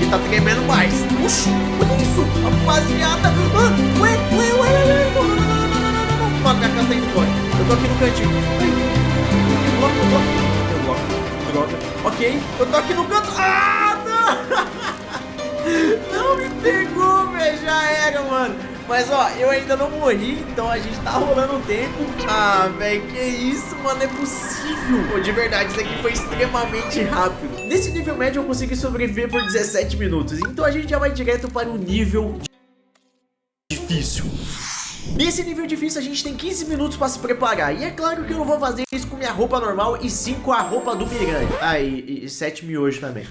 ele tá tremendo mais. Oxi, olha isso, rapaziada. Ué. Mano, minha casa tá indo embora. Eu tô aqui no cantinho. Droga. Ok, eu tô aqui no canto. Não! Não me pegou, velho. Já era, mano. Mas, ó, eu ainda não morri, então a gente tá rolando o tempo. Velho, que isso, mano, é possível. Pô, de verdade, isso aqui foi extremamente rápido. Nesse nível médio eu consegui sobreviver por 17 minutos. Então a gente já vai direto para o nível difícil. Nesse nível difícil a gente tem 15 minutos pra se preparar. E é claro que eu não vou fazer isso com minha roupa normal, e sim com a roupa do Miranha. E 7 miojos também.